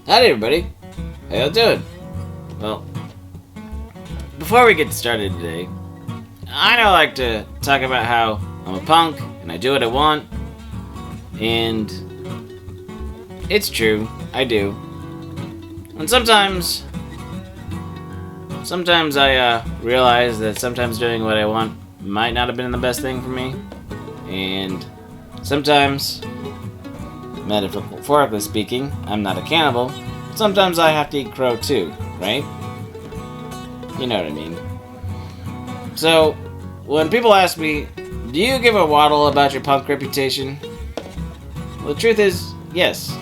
Howdy everybody, how y'all doing? Well, before we get started today, I like to talk about how I'm a punk and I do what I want, and it's true, I do. And sometimes I realize that sometimes doing what I want might not have been the best thing for me, and sometimes, metaphorically speaking, I'm not a cannibal. Sometimes I have to eat crow too, right? You know what I mean. So, when people ask me, do you give a waddle about your punk reputation? Well, the truth is, yes.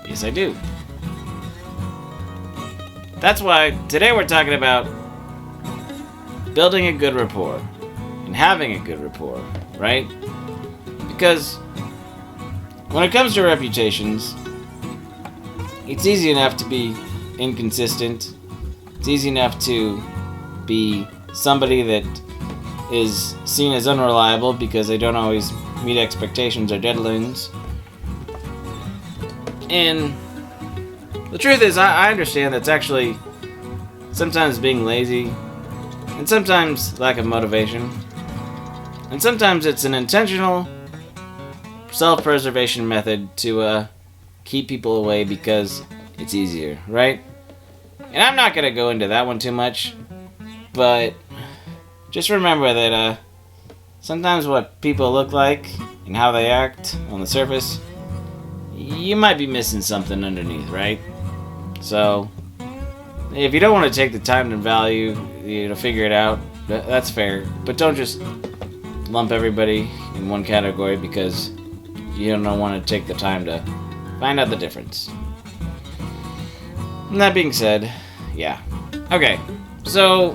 Yes, I do. That's why today we're talking about building a good rapport and having a good rapport, right? Because when it comes to reputations, it's easy enough to be inconsistent. It's easy enough to be somebody that is seen as unreliable because they don't always meet expectations or deadlines. And the truth is, I understand that's actually sometimes being lazy, and sometimes lack of motivation, and sometimes it's an intentional self-preservation method to keep people away because it's easier, right? And I'm not gonna go into that one too much, but just remember that sometimes what people look like and how they act on the surface, you might be missing something underneath, right? So if you don't want to take the time and value to figure it out, that's fair, but don't just lump everybody in one category because you don't want to take the time to find out the difference. And that being said, yeah. Okay, so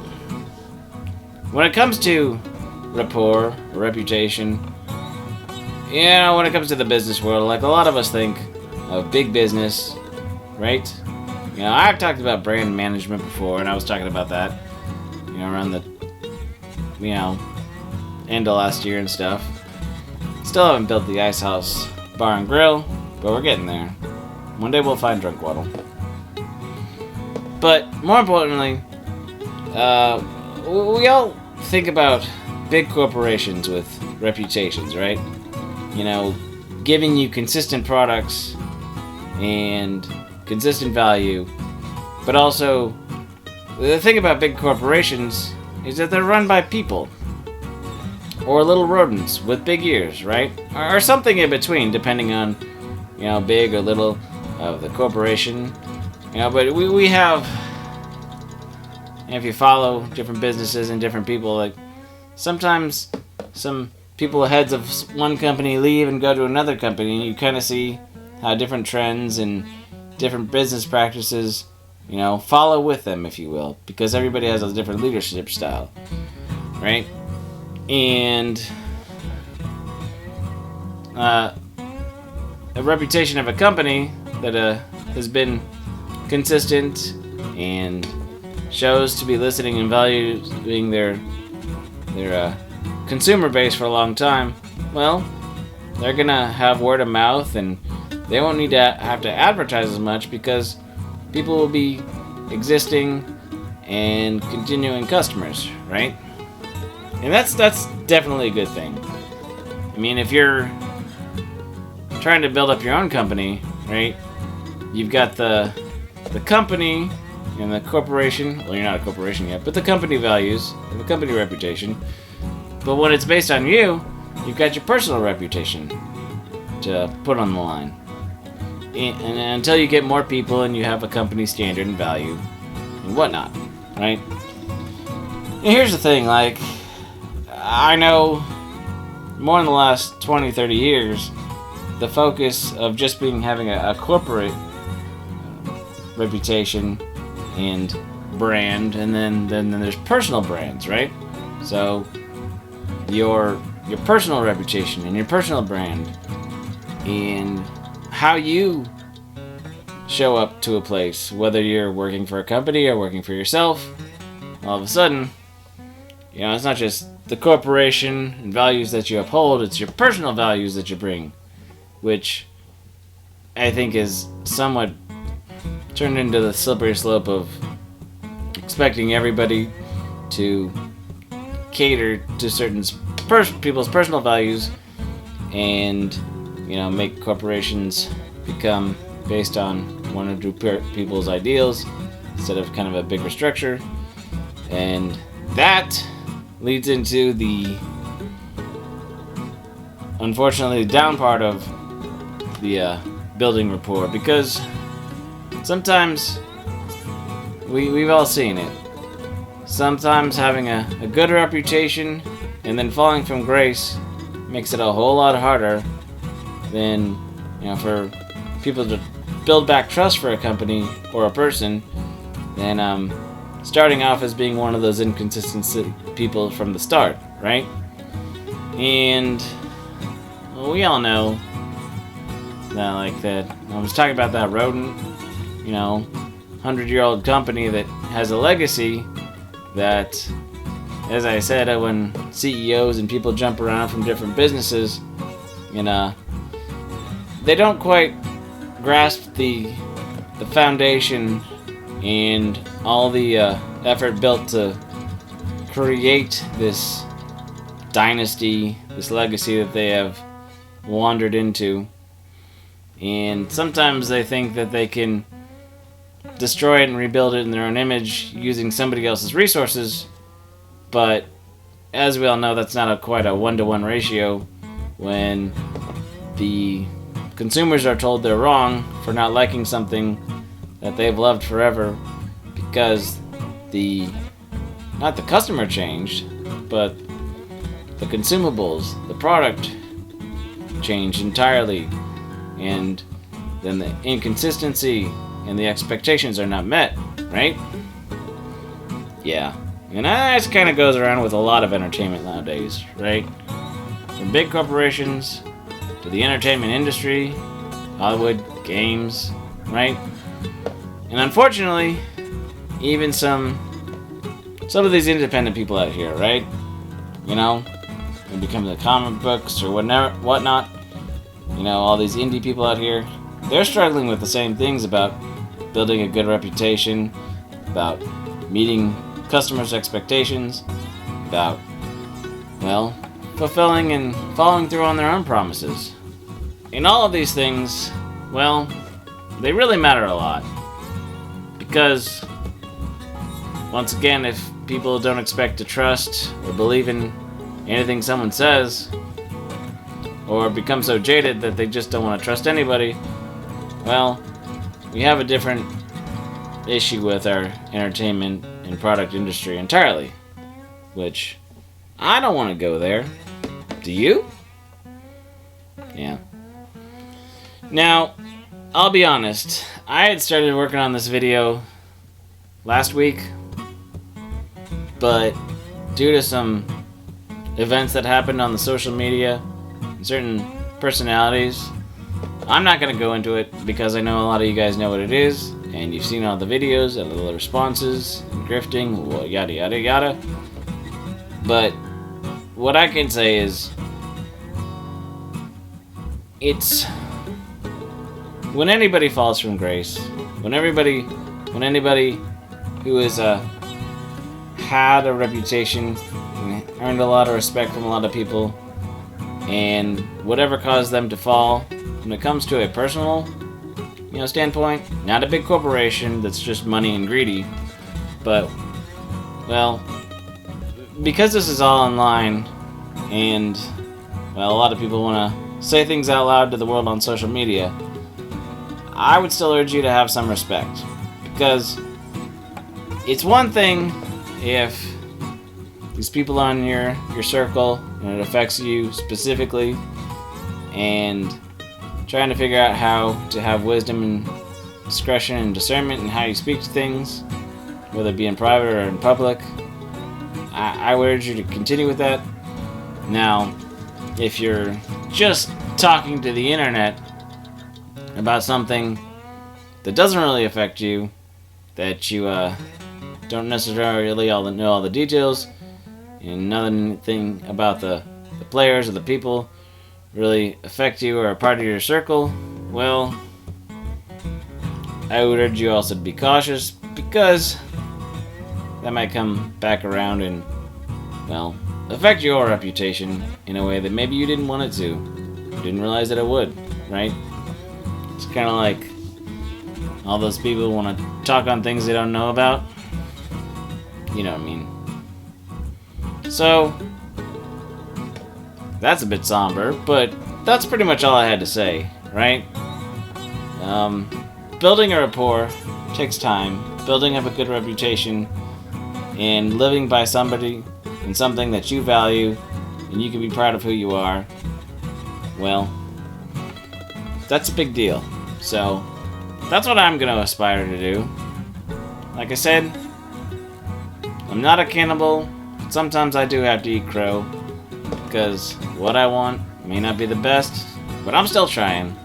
when it comes to rapport, or reputation, when it comes to the business world, like a lot of us think of big business, right? I've talked about brand management before, and I was talking about that, around the, end of last year and stuff. Still haven't built the Ice House Bar and Grill, but we're getting there. One day we'll find Drunk Waddle. But more importantly, we all think about big corporations with reputations, right? Giving you consistent products and consistent value. But also, the thing about big corporations is that they're run by people. Or little rodents with big ears, right? Or something in between, depending on, big or little of the corporation. But we have, if you follow different businesses and different people, like, sometimes some people heads of one company leave and go to another company, and you kind of see how different trends and different business practices, follow with them, if you will, because everybody has a different leadership style, right? And a reputation of a company that has been consistent and shows to be listening and valuing their consumer base for a long time, well, they're gonna have word of mouth, and they won't need to have to advertise as much because people will be existing and continuing customers, right? And that's definitely a good thing. I mean, if you're trying to build up your own company, right? You've got the company and the corporation. Well, you're not a corporation yet, but the company values and the company reputation. But when it's based on you, you've got your personal reputation to put on the line. And until you get more people and you have a company standard and value and whatnot, right? And here's the thing, like, I know more in the last 20, 30 years, the focus of just having a corporate reputation and brand, and then there's personal brands, right? So your personal reputation and your personal brand and how you show up to a place, whether you're working for a company or working for yourself, all of a sudden, it's not just the corporation and values that you uphold, it's your personal values that you bring, which I think is somewhat turned into the slippery slope of expecting everybody to cater to certain people's personal values and, make corporations become based on one or two people's ideals instead of kind of a bigger structure. And that leads into unfortunately, the down part of the building rapport, because sometimes we've all seen it. Sometimes having a good reputation and then falling from grace makes it a whole lot harder than, for people to build back trust for a company or a person than starting off as being one of those inconsistent people from the start, right? And we all know that, I was talking about that rodent, 100-year-old company that has a legacy that, as I said, when CEOs and people jump around from different businesses, they don't quite grasp the foundation and all the effort built to create this dynasty, this legacy that they have wandered into. And sometimes they think that they can destroy it and rebuild it in their own image using somebody else's resources, but as we all know, that's not quite a 1-to-1 ratio when the consumers are told they're wrong for not liking something that they've loved forever because not the customer changed, but the consumables, the product changed entirely, and then the inconsistency and the expectations are not met, right? Yeah. And that kind of goes around with a lot of entertainment nowadays, right? From big corporations to the entertainment industry, Hollywood, games, right? And unfortunately, even some of these independent people out here, right? They become the comic books or whatnot. All these indie people out here, they're struggling with the same things about building a good reputation, about meeting customers' expectations, about, fulfilling and following through on their own promises. And all of these things, they really matter a lot. Because, once again, if people don't expect to trust or believe in anything someone says, or become so jaded that they just don't want to trust anybody, we have a different issue with our entertainment and product industry entirely. Which, I don't want to go there. Do you? Yeah. Now, I'll be honest, I had started working on this video last week, but due to some events that happened on the social media and certain personalities, I'm not going to go into it because I know a lot of you guys know what it is, and you've seen all the videos and all the responses, and grifting, yada yada yada. But what I can say is, it's when anybody falls from grace, when anybody who has had a reputation and earned a lot of respect from a lot of people, and whatever caused them to fall, when it comes to a personal, standpoint, not a big corporation that's just money and greedy, but, because this is all online, and, a lot of people want to say things out loud to the world on social media, I would still urge you to have some respect. Because it's one thing if these people on your circle, and it affects you specifically, and trying to figure out how to have wisdom and discretion and discernment in how you speak to things, whether it be in private or in public. I would urge you to continue with that. Now, if you're just talking to the internet about something that doesn't really affect you, that you don't necessarily know all the details, and nothing about the players or the people really affect you or are part of your circle, I would urge you also to be cautious, because that might come back around and, well, affect your reputation in a way that maybe you didn't want it to. You didn't realize that it would, right? It's kind of like all those people who want to talk on things they don't know about. You know what I mean. So, that's a bit somber, but that's pretty much all I had to say, right? Building a rapport takes time. Building up a good reputation and living by somebody and something that you value and you can be proud of who you are, well, that's a big deal. So, that's what I'm going to aspire to do. Like I said, I'm not a cannibal, but sometimes I do have to eat crow, because what I want may not be the best, but I'm still trying.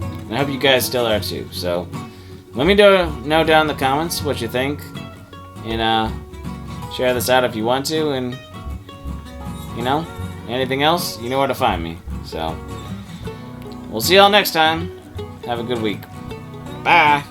And I hope you guys still are too. So, let me know down in the comments what you think, and share this out if you want to, and, you know, anything else, you know where to find me. So, we'll see y'all next time. Have a good week. Bye!